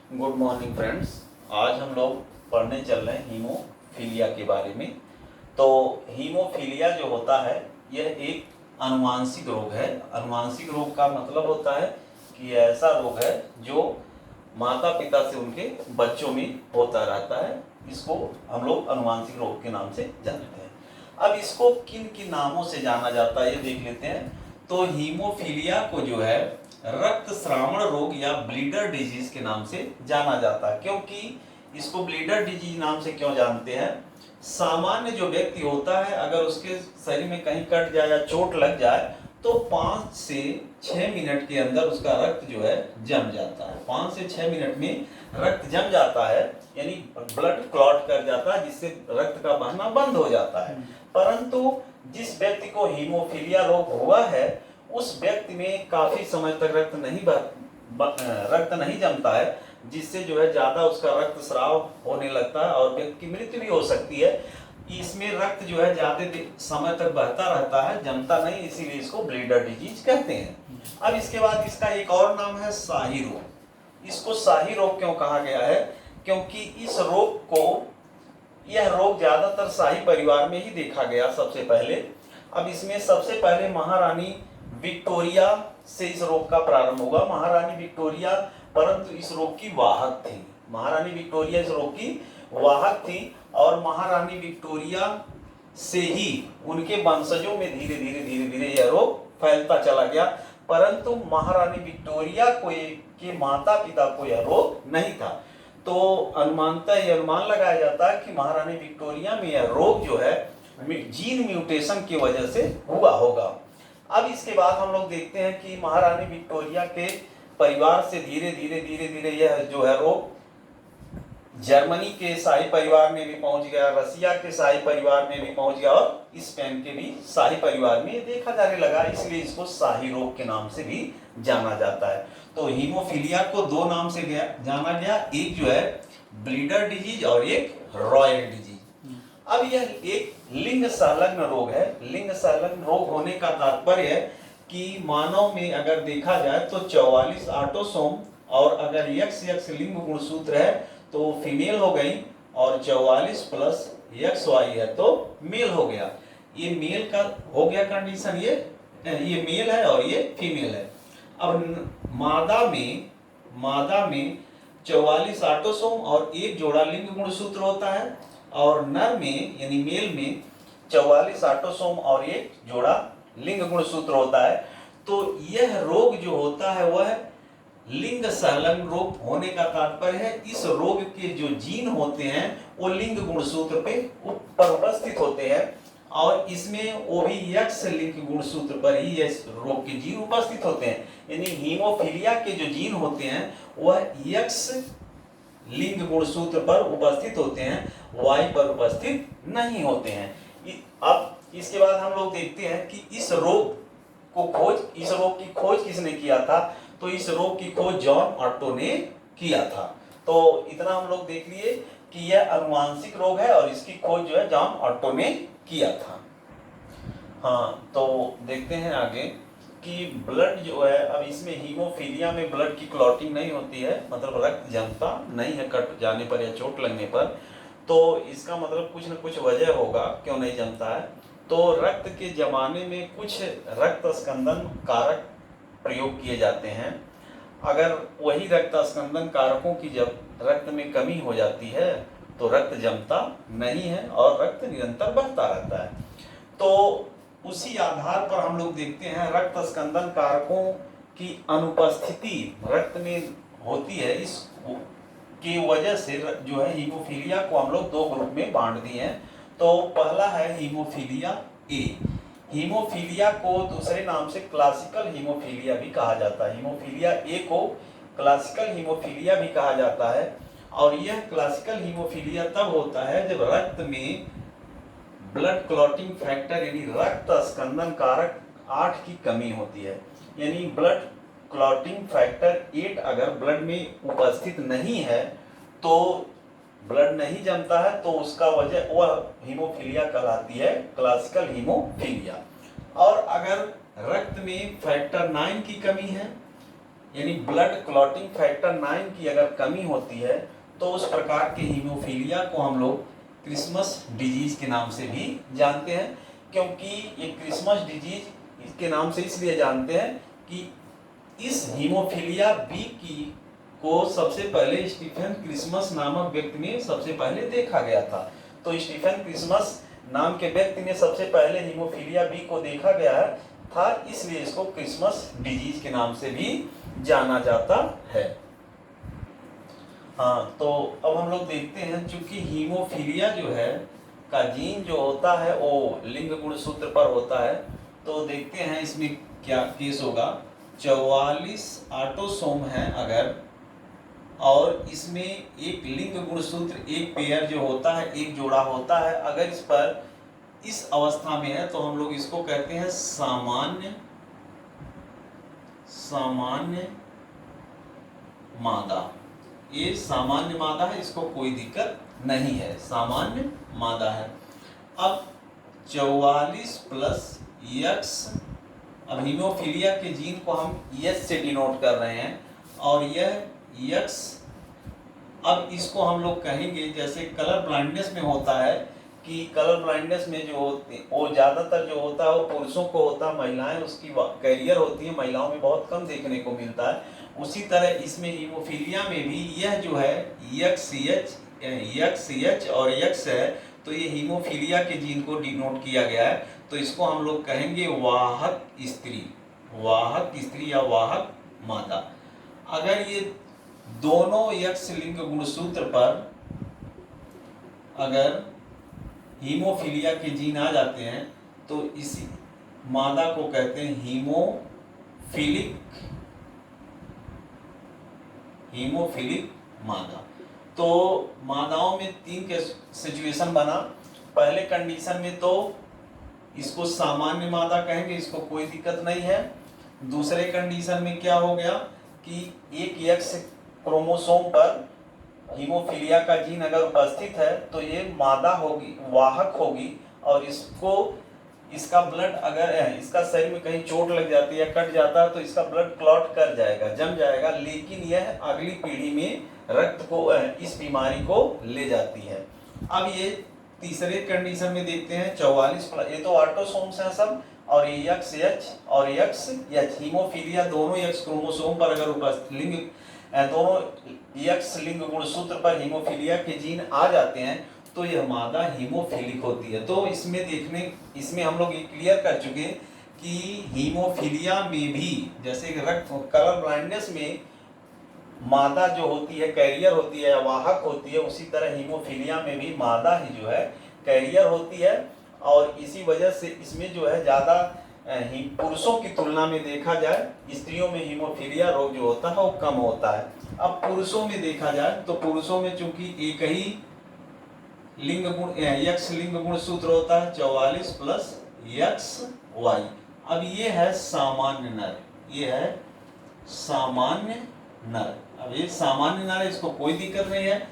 Good morning friends. आज हम लोग पढ़ने चल रहे हैं हीमोफीलिया के बारे में। तो हीमोफीलिया जो होता है यह एक अनुवांशिक रोग है। अनुवांशिक रोग का मतलब होता है कि ऐसा रोग है जो माता पिता से उनके बच्चों में होता रहता है। इसको हम लोग अनुवांशिक रोग के नाम से जानते हैं। अब इसको किन किन नामों से जाना जाता है ये देख लेते हैं। तो हीमोफीलिया को जो है रक्त श्रावण रोग या ब्लीडर डिजीज के नाम से जाना जाता है। क्योंकि इसको ब्लीडर डिजीज नाम से क्यों जानते हैं? सामान्य जो व्यक्ति होता है अगर उसके शरीर में कहीं कट जाए या चोट लग जाए तो 5 से 6 मिनट के अंदर उसका रक्त जो है जम जाता है। 5 से 6 मिनट में रक्त जम जाता है, यानी ब्लड क्लॉट कर जाता है, जिससे रक्त का बहना बंद हो जाता है। परंतु जिस व्यक्ति को हीमोफीलिया रोग हुआ है उस व्यक्ति में काफी समय तक रक्त नहीं जमता है, जिससे जो है ज्यादा उसका रक्त स्राव होने लगता है और व्यक्ति की मृत्यु भी हो सकती है। इसमें रक्त जो है ज्यादा समय तक बहता रहता है, जमता नहीं, इसीलिए इसको ब्लीडर डिजीज कहते हैं। अब इसके बाद इसका एक और नाम है शाही रोग। इसको शाही रोग क्यों कहा गया है? क्योंकि इस रोग को यह रोग ज्यादातर शाही परिवार में ही देखा गया सबसे पहले। अब इसमें सबसे पहले महारानी विक्टोरिया से इस रोग का प्रारंभ हुआ। महारानी विक्टोरिया परंतु इस रोग की वाहक थी। महारानी विक्टोरिया इस रोग की वाहक थी और महारानी विक्टोरिया से ही उनके वंशजों में धीरे धीरे यह रोग फैलता चला गया। परंतु महारानी विक्टोरिया के माता पिता को यह रोग नहीं था। तो यह अनुमान लगाया जाता है कि महारानी विक्टोरिया में यह रोग जो है जीन म्यूटेशन की वजह से हुआ होगा। अब इसके बाद हम लोग देखते हैं कि महारानी विक्टोरिया के परिवार से धीरे धीरे यह जो है रोग जर्मनी के शाही परिवार में भी पहुंच गया, रसिया के शाही परिवार में भी पहुंच गया और स्पेन के भी शाही परिवार में देखा जाने लगा। इसलिए इसको शाही रोग के नाम से भी जाना जाता है। तो हीमोफीलिया को दो नाम से जाना गया, एक जो है ब्लीडर डिजीज और एक रॉयल डिजीज। अब यह एक लिंग संलग्न रोग है। लिंग संलग्न रोग होने का तात्पर्य है कि मानव में अगर देखा जाए तो 44 ऑटोसोम और अगर XX लिंग गुणसूत्र है तो फीमेल हो गई और 44 प्लस XY है तो मेल हो गया। ये मेल का हो गया कंडीशन, ये मेल है और ये फीमेल है। अब मादा में 44 ऑटोसोम और एक जोड़ा लिंग गुणसूत्र होता है और नर में यानी मेल में 44 ऑटोसोम और एक जोड़ा लिंग गुणसूत्र होता है। तो यह रोग जो होता है वह लिंग संलग्न रोग होने का तात्पर्य है इस रोग के जो जीन होते हैं वो लिंग गुणसूत्र पे उपस्थित होते हैं और इसमें वो भी X लिंग गुणसूत्र पर ही इस रोग के जीन उपस्थित होते हैं। यानी हीमोफीलिया के जो जीन होते हैं वह X लिंग गुणसूत्र पर उपस्थित होते हैं, Y पर उपस्थित नहीं होते हैं। अब इसके बाद हम लोग देखते हैं कि इस रोग की खोज किसने किया था? तो इस रोग की खोज जॉन ऑट्टो ने किया था। तो इतना हम लोग देख लिए कि यह अनुवांशिक रोग है और इसकी खोज जो है जॉन ऑट्टो ने किया था। हाँ, तो देखते हैं आगे कि ब्लड जो है, अब इसमें हीमोफीलिया में ब्लड की क्लॉटिंग नहीं होती है, मतलब रक्त जमता नहीं है कट जाने पर या चोट लगने पर। तो इसका मतलब कुछ न कुछ वजह होगा क्यों नहीं जमता है। तो रक्त के जमाने में कुछ रक्त स्कंदन कारक प्रयोग किए जाते हैं। अगर वही रक्त स्कंदन कारकों की जब रक्त में कमी हो जाती है तो रक्त जमता नहीं है और रक्त निरंतर बहता रहता है। तो उसी आधार पर हम लोग देखते हैं रक्त स्कंदन कारकों की अनुपस्थिति रक्त में होती है। इस की वजह से जो है हीमोफीलिया को हम लोग दो ग्रुप में बांट दिए हैं। तो पहला है हीमोफीलिया ए। हीमोफीलिया को दूसरे नाम से क्लासिकल हीमोफीलिया भी कहा जाता है। हीमोफीलिया ए को क्लासिकल हीमोफीलिया भी कहा जाता है और यह क्लासिकल हीमोफीलिया तब होता है जब रक्त में ब्लड क्लॉटिंग फैक्टर यानी रक्त स्कंदन कारक 8 की कमी होती है। यानी ब्लड क्लॉटिंग फैक्टर 8 अगर ब्लड में उपस्थित नहीं है तो ब्लड नहीं जमता है, तो उसका वजह वह हीमोफीलिया कहलाती है, क्लासिकल हीमोफीलिया। और अगर रक्त में फैक्टर 9 की कमी है यानी ब्लड क्लॉटिंग फैक्टर 9 की अगर कमी होती है तो उस प्रकार के हीमोफीलिया को हम लोग क्रिसमस डिजीज के नाम से भी जानते हैं। क्योंकि ये क्रिसमस डिजीज के नाम से इसलिए जानते हैं कि इस हीमोफीलिया बी की को सबसे पहले स्टीफन क्रिसमस नामक व्यक्ति ने सबसे पहले देखा गया था। तो स्टीफन क्रिसमस नाम के व्यक्ति ने सबसे पहले हीमोफीलिया बी को देखा गया था, इसलिए इसको क्रिसमस डिजीज के नाम से भी जाना जाता है। हाँ, तो अब हम लोग देखते हैं, चूंकि हीमोफीलिया जो है का जीन जो होता है वो लिंग गुणसूत्र पर होता है, तो देखते हैं इसमें क्या केस होगा। 44 ऑटोसोम है अगर, और इसमें एक लिंग गुणसूत्र एक पेयर जो होता है, एक जोड़ा होता है, अगर इस पर इस अवस्था में है तो हम लोग इसको कहते हैं सामान्य मादा। ये सामान्य मादा है, इसको कोई दिक्कत नहीं है, सामान्य मादा है। अब 44 प्लस यक्स, अब हीमोफीलिया के जीन को हम यस से डिनोट कर रहे हैं, और यह यक्स, अब इसको हम लोग कहेंगे जैसे कलर ब्लाइंडनेस में होता है कि कलर ब्लाइंडनेस में जो वो ज़्यादातर जो होता है वो पुरुषों को होता है, महिलाएं उसकी कैरियर होती है, महिलाओं में बहुत कम देखने को मिलता है। उसी तरह इसमें हीमोफीलिया में भी यह जो है यक्स और यक्स है, तो ये हीमोफीलिया के जीन को डिनोट किया गया है। तो इसको हम लोग कहेंगे वाहक स्त्री या वाहक मादा। अगर ये दोनों यक्स लिंग गुणसूत्र पर अगर हीमोफीलिया के जीन आ जाते हैं तो इसी मादा को कहते हैं हीमोफिलिक मादा। तो मादाओं में 3 के सिचुएशन बना। पहले कंडीशन में तो इसको सामान्य मादा कहेंगे, इसको कोई दिक्कत नहीं है। दूसरे कंडीशन में क्या हो गया कि एक एक्स क्रोमोसोम पर हीमोफीलिया का जीन अगर उपस्थित है तो ये मादा होगी, वाहक होगी, और इसका ब्लड अगर इसका शरीर में कहीं चोट लग जाती है, कट जाता है, तो इसका ब्लड क्लॉट कर जाएगा, जम जाएगा, लेकिन यह अगली पीढ़ी में रक्त को इस बीमारी को ले जाती है। अब ये तीसरे कंडीशन में देखते हैं 44 प्लस, ये तो ऑटोसोम्स हैं सब, और ये एक्स एच और एक्स एच हीमोफीलिया दोनों एक्स क्रोमोसोम पर अगर उपस्थित लिंग दोनों एक्स लिंग गुणसूत्र पर हीमोफीलिया के जीन आ जाते हैं तो यह मादा हीमोफिलिक होती है। तो इसमें हम लोग ये क्लियर कर चुके कि हीमोफीलिया में भी जैसे रक्त कलर ब्लाइंडनेस में मादा जो होती है कैरियर होती है या वाहक होती है, उसी तरह हीमोफीलिया में भी मादा ही जो है कैरियर होती है। और इसी वजह से इसमें जो है ज़्यादा पुरुषों की तुलना में देखा जाए स्त्रियों में हीमोफीलिया रोग जो होता है वो कम होता है। अब पुरुषों में देखा जाए तो पुरुषों में चूंकि एक ही लिंग गुण यक्स लिंग गुण सूत्र होता है 44 प्लस यक्स वाई। अब ये है सामान्य नर, ये है सामान्य नर। अब ये सामान्य नर है, इसको कोई दिक्कत नहीं है।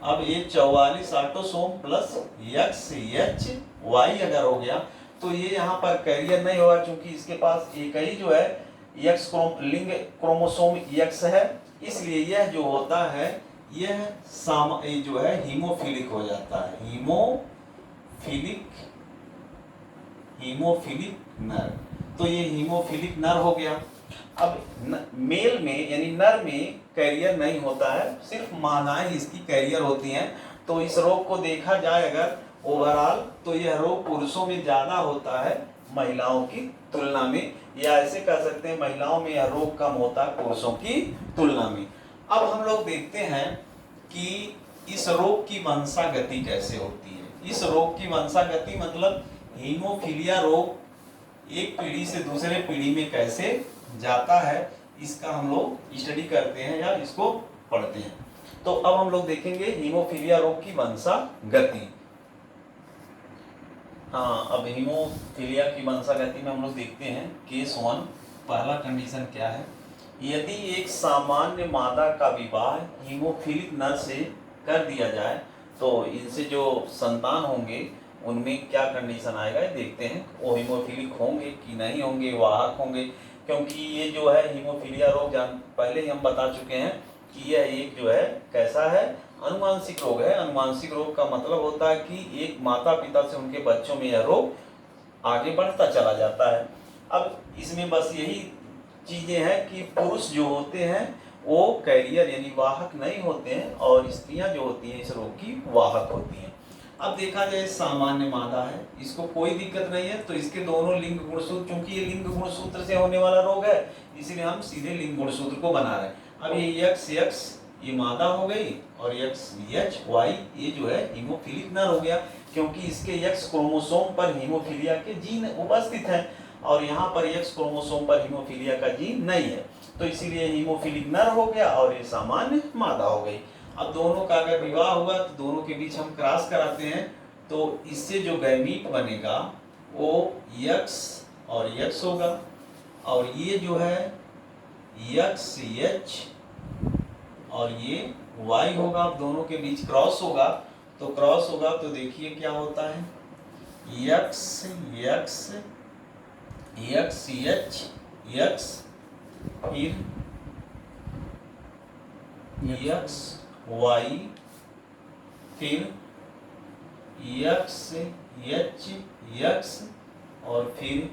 अब ये 44 autosome plus X H Y अगर हो गया तो ये यहाँ पर कैरियर नहीं होगा, क्योंकि इसके पास एक ही जो है यक्स लिंग क्रोमोसोम यक्स है, इसलिए यह जो होता है यह जो है हीमोफिलिक हो जाता है, हीमोफिलिक नर। तो ये हीमोफिलिक नर हो गया। अब मेल में यानी नर में कैरियर नहीं होता है, सिर्फ मादाएं इसकी कैरियर होती हैं। तो इस रोग को देखा जाए अगर ओवरऑल तो यह रोग पुरुषों में ज़्यादा होता है महिलाओं की तुलना में, या ऐसे कह सकते हैं महिलाओं में यह रोग कम होता है पुरुषों की तुलना में। अब हम लोग देखते हैं कि इस रोग की वंशागति कैसे होती है। इस रोग की वंशागति मतलब हीमोफीलिया रोग एक पीढ़ी से दूसरे पीढ़ी में कैसे जाता है, इसका हम लोग स्टडी करते हैं या इसको पढ़ते हैं। तो अब हम लोग देखेंगे हीमोफीलिया रोग की वंशागति। हाँ, अब हीमोफीलिया की वंशागति में हम लोग देखते हैं केस 1 पहला कंडीशन क्या है। यदि एक सामान्य मादा का विवाह हीमोफिलिक नर से कर दिया जाए तो इनसे जो संतान होंगे उनमें क्या कंडीशन आएगा देखते हैं। वो हीमोफिलिक होंगे कि नहीं होंगे, वाहक होंगे, क्योंकि ये जो है हीमोफीलिया रोग पहले ही हम बता चुके हैं कि यह एक जो है कैसा है, अनुवांशिक रोग है। अनुवांशिक रोग का मतलब होता है कि एक माता पिता से उनके बच्चों में यह रोग आगे बढ़ता चला जाता है। अब इसमें बस यही चीज़ें हैं कि पुरुष जो होते हैं वो कैरियर यानी वाहक नहीं होते हैं और स्त्रियां जो होती हैं इस रोग की वाहक होती हैं। अब देखा जाए सामान्य मादा है, इसको कोई दिक्कत नहीं है, तो इसके दोनों लिंग गुणसूत्र, चूंकि ये लिंग गुणसूत्र से होने वाला रोग है इसलिए हम सीधे लिंग गुणसूत्र को बना रहे हैं। अब ये XX ये मादा हो गई और XY ये जो है हीमोफिलिक नर हो गया, क्योंकि इसके X क्रोमोसोम पर हीमोफीलिया के जीन उपस्थित हैं और यहाँ पर X क्रोमोसोम पर हीमोफीलिया का जीन नहीं है, तो इसीलिए हीमोफिलिक नर हो गया और ये सामान्य मादा हो गई। अब दोनों का अगर विवाह हुआ तो दोनों के बीच हम क्रॉस कराते हैं, तो इससे जो गैमीट बनेगा वो X और X होगा और ये जो है XH और ये Y होगा। अब दोनों के बीच क्रॉस होगा तो देखिए क्या होता है, XX XH X फिर XY फिर XH X और फिर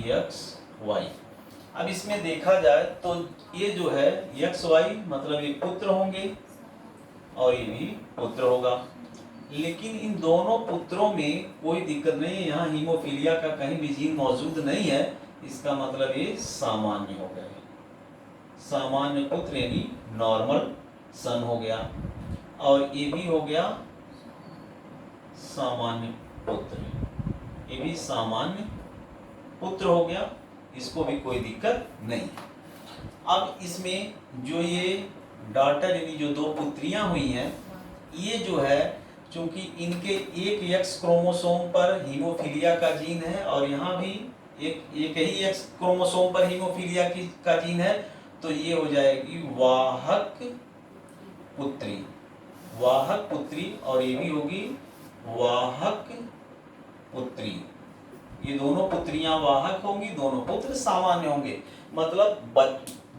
XY। अब इसमें देखा जाए तो ये जो है XY मतलब ये पुत्र होंगे और ये भी पुत्र होगा, लेकिन इन दोनों पुत्रों में कोई दिक्कत नहीं है, यहाँ हीमोफीलिया का कहीं भी जीन मौजूद नहीं है, इसका मतलब ये सामान्य हो गए, सामान्य पुत्र यानी नॉर्मल सन हो गया और ये भी हो गया सामान्य पुत्र, ये भी सामान्य पुत्र हो गया, इसको भी कोई दिक्कत नहीं। अब इसमें जो ये डॉटर यानी जो दो पुत्रियां हुई हैं, ये जो है चूंकि इनके एक X क्रोमोसोम पर हीमोफीलिया का जीन है और यहाँ भी एक ही X क्रोमोसोम पर हीमोफीलिया का जीन है, तो ये हो जाएगी वाहक पुत्री और ये भी होगी वाहक पुत्री। ये दोनों पुत्रियां वाहक होंगी, दोनों पुत्र सामान्य होंगे, मतलब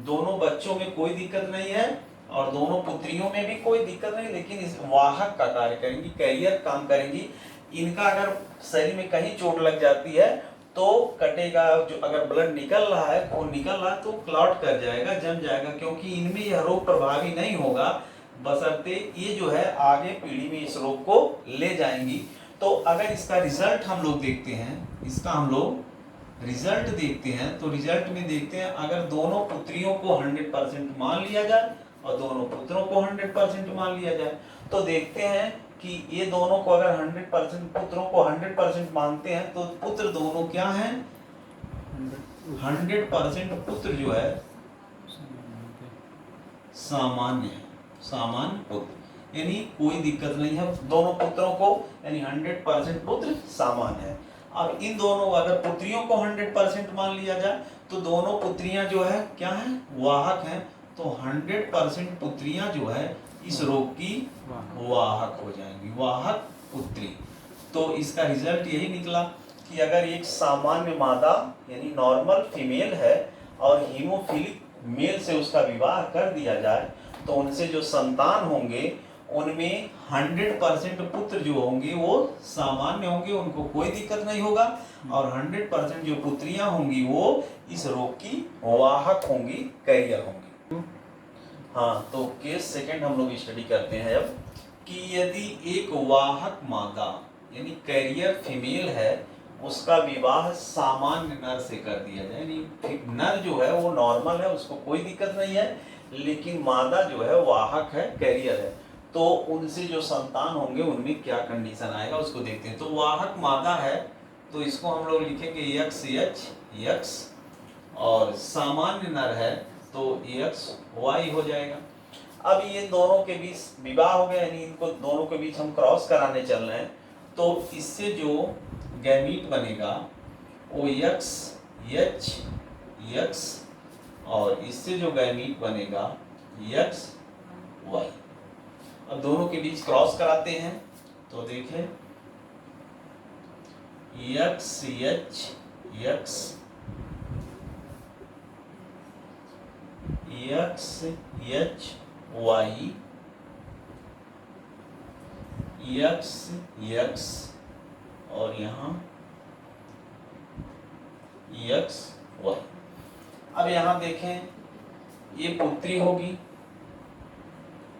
दोनों बच्चों में कोई दिक्कत नहीं है और दोनों पुत्रियों में भी कोई दिक्कत नहीं, लेकिन इस वाहक का कार्य करेंगी, कैरियर काम करेंगी। इनका अगर शरीर में कहीं चोट लग जाती है तो कटेगा, जो अगर ब्लड निकल रहा है खून निकल रहा है तो क्लॉट कर जाएगा, जम जाएगा, क्योंकि इनमें यह रोग प्रभावी नहीं होगा, बशर्ते ये जो है आगे पीढ़ी में इस रोग को ले जाएंगी। तो अगर इसका रिजल्ट हम लोग देखते हैं, इसका हम लोग रिजल्ट देखते हैं, तो रिजल्ट में देखते हैं अगर दोनों पुत्रियों को 100% मान लिया जाए और दोनों पुत्रों को 100% मान लिया जाए, तो देखते हैं कि ये दोनों को अगर 100% पुत्रों को 100% मानते हैं तो पुत्र दोनों क्या हैं, 100% पुत्र जो है सामान्य है, सामान्य पुत्र, यानी कोई दिक्कत नहीं है दोनों पुत्रों को, यानी 100% पुत्र सामान्य है। अब इन दोनों अगर पुत्रियों को 100% मान लिया जाए तो दोनों पुत्रियां जो है क्या है, वाहक हैं, तो 100% पुत्रियां जो है इस रोग की वाहक हो जाएंगी, वाहक पुत्री। तो इसका रिजल्ट यही निकला कि अगर एक सामान्य मादा यानी नॉर्मल फीमेल है और हीमोफिलिक मेल से उसका विवाह कर दिया जाए तो उनसे जो संतान होंगे उनमें 100% पुत्र जो होंगे वो सामान्य होंगे, उनको कोई दिक्कत नहीं होगा, और 100% जो पुत्रियां होंगी वो इस रोग की वाहक होंगी, कैरियर होंगी। हाँ, तो केस सेकंड हम लोग स्टडी करते हैं अब कि यदि एक वाहक मादा यानी कैरियर फीमेल है उसका विवाह सामान्य नर से कर दिया जाए, यानी नर जो है वो नॉर्मल है, उसको कोई दिक्कत नहीं है, लेकिन मादा जो है वाहक है, कैरियर है, तो उनसे जो संतान होंगे उनमें क्या कंडीशन आएगा उसको देखते हैं। तो वाहक मादा है तो इसको हम लोग लिखेंगे XH X और सामान्य नर है तो XY हो जाएगा। अब ये दोनों के बीच विवाह हो गया, यानी इनको दोनों के बीच हम क्रॉस कराने चल रहे हैं, तो इससे जो गैमीट बनेगा वो XH X और इससे जो गैमीट बनेगा XY। अब दोनों के बीच क्रॉस कराते हैं तो देखें XH X X H Y X X और यहाँ एक्स वाई। अब यहाँ देखें, ये पुत्री होगी,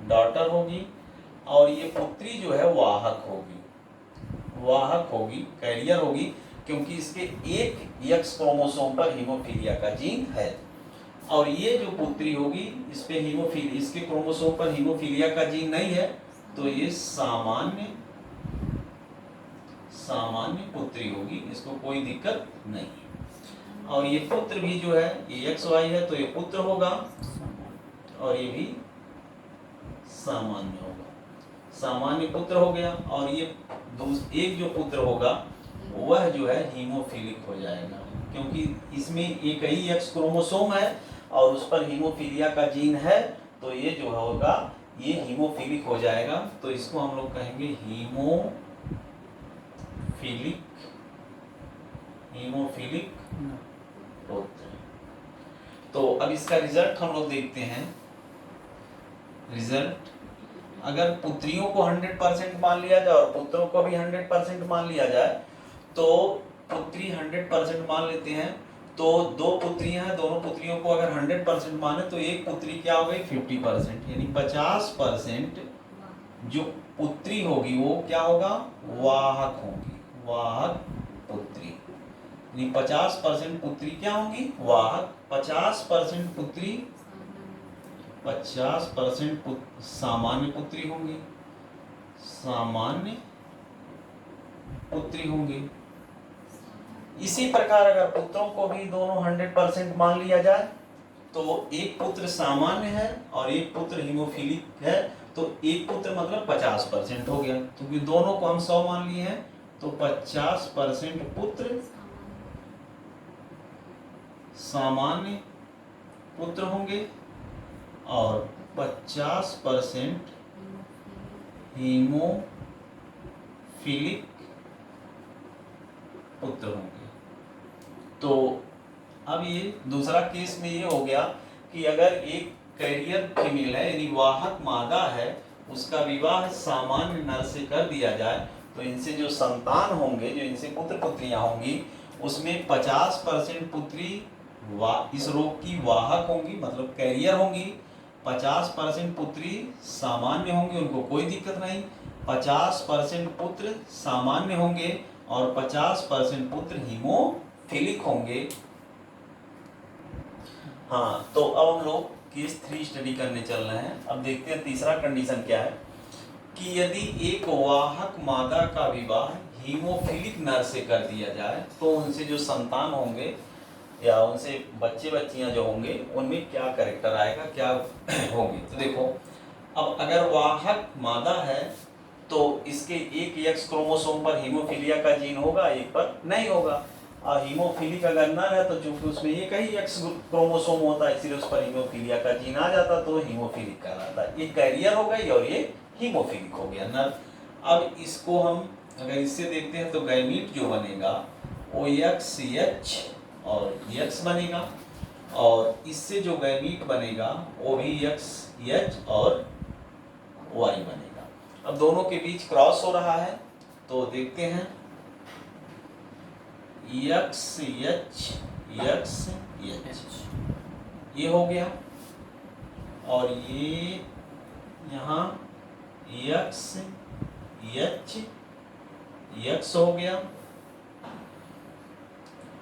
डॉटर होगी, और ये पुत्री जो है वाहक होगी, कैरियर होगी, क्योंकि इसके एक एक्स क्रोमोसोम पर हीमोफीलिया का जीन है। और ये जो पुत्री होगी, इस पे इसके क्रोमोसोम पर हीमोफीलिया का जीन नहीं है, तो ये सामान्य पुत्री होगी, इसको कोई दिक्कत नहीं। और ये पुत्र भी जो है, ये एक्स वाई है, तो ये पुत्र होगा और ये भी सामान्य होगा, सामान्य पुत्र हो गया। और ये एक जो पुत्र होगा वह जो है हीमोफिलिक हो जाएगा, क्योंकि इसमें एक ही एक्स क्रोमोसोम है और उस पर हीमोफीलिया का जीन है, तो ये जो होगा ये हीमोफिलिक हो जाएगा। तो इसको हम लोग कहेंगे हीमोफिलिक पुत्र। तो अब इसका रिजल्ट हम लोग देखते हैं। रिजल्ट, अगर पुत्रियों को 100% मान लिया जाए और पुत्रों को भी 100% मान लिया जाए, तो पुत्री 100% मान लेते हैं, तो दो पुत्रियां हैं, दोनों पुत्रियों को अगर 100% माने तो एक पुत्री क्या हो गई 50%, यानी 50% जो पुत्री होगी वो क्या होगा, वाहक होगी, वाहक पुत्री। यानी 50% पुत्री क्या होंगी, वाहक, 50% पुत्री 50% सामान्य पुत्री होंगी, सामान्य पुत्री होंगी। इसी प्रकार अगर पुत्रों को भी दोनों 100% मान लिया जाए, तो एक पुत्र सामान्य है और एक पुत्र हीमोफिलिक है, तो एक पुत्र मतलब 50% हो गया, क्योंकि दोनों को हम 100 मान लिए हैं, तो 50% पुत्र सामान्य पुत्र होंगे और 50% हीमोफिलिक पुत्र होंगे। तो अब ये दूसरा केस में ये हो गया कि अगर एक कैरियर फीमेल है, यानी वाहक मादा है, उसका विवाह सामान्य नर से कर दिया जाए, तो इनसे जो संतान होंगे, जो इनसे पुत्र पुत्रियां होंगी, उसमें 50% पुत्री इस रोग की वाहक होंगी, मतलब कैरियर होंगी, 50% पुत्री सामान्य होंगी, उनको कोई दिक्कत नहीं, 50% पुत्र सामान्य होंगे और 50% पुत्र हीमोफिलिक होंगे। हाँ, तो अब हम लोग केस 3 स्टडी करने चल रहे हैं। अब देखते हैं तीसरा कंडीशन क्या है, कि यदि एक वाहक मादा का विवाह हीमोफिलिक नर से कर दिया जाए, तो उनसे जो संतान होंगे या उनसे बच्चे बच्चियां जो होंगे, उनमें क्या कैरेक्टर आएगा, क्या होंगे। तो देखो, अब अगर वाहक मादा है तो इसके एक एक्स क्रोमोसोम पर हीमोफीलिया का जीन होगा, एक पर नहीं होगा। और हीमोफिलिक अगर नर है तो चूंकि उसमें एक ही एक्स क्रोमोसोम होता है, इसलिए उस पर हीमोफीलिया का जीन आ जाता, तो हीमोफिलिक कहलाता है। ये कैरियर हो गई और ये हीमोफिलिक हो गया नर। अब इसको हम अगर इससे देखते हैं तो गैमीट जो बनेगा वो एक्स एच और एक्स बनेगा, और इससे जो गैमीट बनेगा वो भी एक्स एच और वाई बनेगा। अब दोनों के बीच क्रॉस हो रहा है, तो देखते हैं एक्स एच ये हो गया, और ये यहाँ एक्स एच हो गया,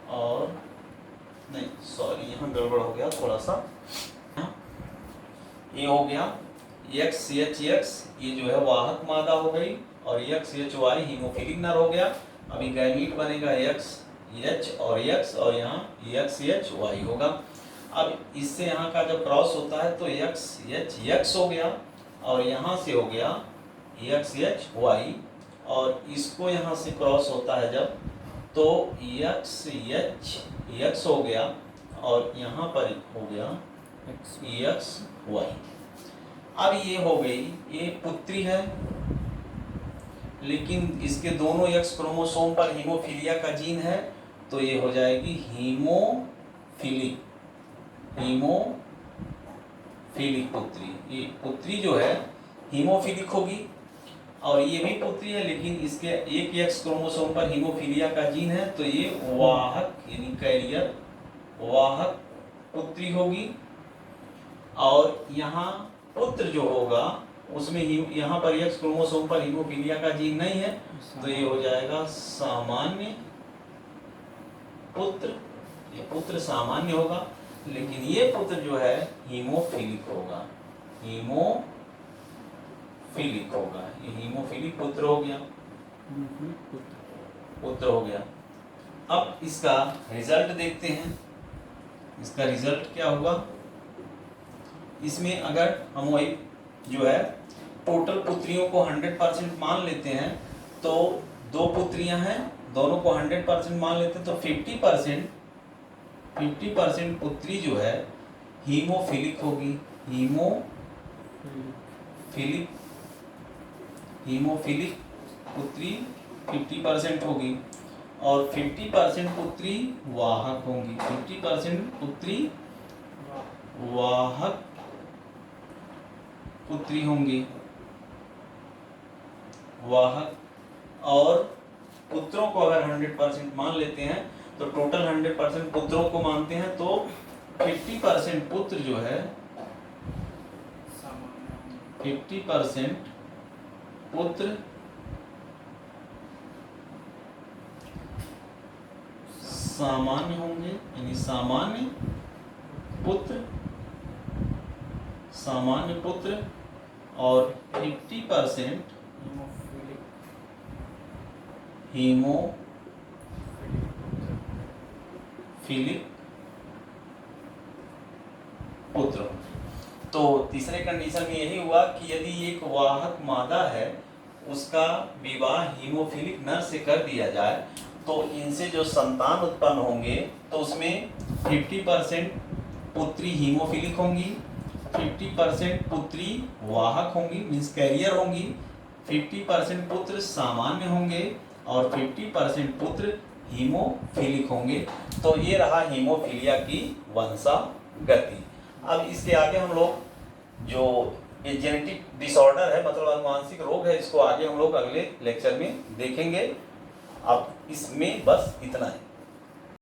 और नहीं सॉरी यहाँ गड़बड़ हो गया थोड़ा सा, ये हो गया एक्स एच ये जो है वाहक मादा हो गई, और एक्स एच वाई हीमोफिलिक नर हो गया। अभी गैमीट बनेगा एक्स एच और एक्स, और यहाँ एक्स एच वाई होगा। अब इससे यहाँ का जब क्रॉस होता है तो एक्स एच एक्स हो गया, और यहाँ से हो गया एक्स एच वाई, और इसको यहाँ से क्रॉस होता है जब, तो एक्स एच एक्स हो गया, और यहाँ पर हो गया एक्स वाई। अब ये हो गई, ये पुत्री है, लेकिन इसके दोनों एक्स क्रोमोसोम पर हीमोफीलिया का जीन है, तो ये हो जाएगी हीमोफिलिक हीमोफिलिक पुत्री, ये पुत्री जो है हीमोफिलिक होगी और ये भी पुत्री है, लेकिन इसके एक एक्स क्रोमोसोम पर हीमोफीलिया का जीन है, तो ये वाहक यानी कैरियर वाहक पुत्री होगी। और यहाँ पुत्र जो होगा उसमें यहाँ पर एक्स क्रोमोसोम पर हीमोफीलिया का जीन नहीं है, तो ये हो जाएगा सामान्य पुत्र। ये पुत्र सामान्य होगा, लेकिन ये पुत्र जो है हीमोफिलिक होगा, हीमोफिलिक होगा। ये हीमोफिलिक पुत्र हो गया, पुत्र हो गया। अब इसका रिजल्ट देखते हैं, इसका रिजल्ट क्या होगा। इसमें अगर हम वही जो है टोटल पुत्रियों को 100% मान लेते हैं, तो 2 पुत्रियां हैं, दोनों को 100% मान लेते हैं, तो 50% पुत्री जो है हीमोफिलिक होगी, हीमोफिलिक पुत्री 50% होगी और 50% पुत्री वाहक होंगी, 50% पुत्री वाहक पुत्री होंगी, वाहक। और पुत्रों को अगर 100% मान लेते हैं, तो टोटल 100% पुत्रों को मानते हैं, तो 50% पुत्र जो है 50% पुत्र सामान्य होंगे, यानी सामान्य पुत्र और 50% हीमोफिलिक पुत्र। तो तीसरे कंडीशन में यही हुआ कि यदि एक वाहक मादा है उसका विवाह हीमोफिलिक नर से कर दिया जाए, तो इनसे जो संतान उत्पन्न होंगे तो उसमें 50% पुत्री हीमोफिलिक होंगी, 50% पुत्री वाहक होंगी मीन्स कैरियर होंगी, 50% पुत्र सामान्य होंगे और 50% पुत्र हीमोफिलिक होंगे। तो ये रहा हीमोफीलिया की वंशागति। अब इसके आगे हम लोग जो ये जेनेटिक डिसऑर्डर है, मतलब अनुवांशिक रोग है, इसको आगे हम लोग अगले लेक्चर में देखेंगे। अब इसमें बस इतना है।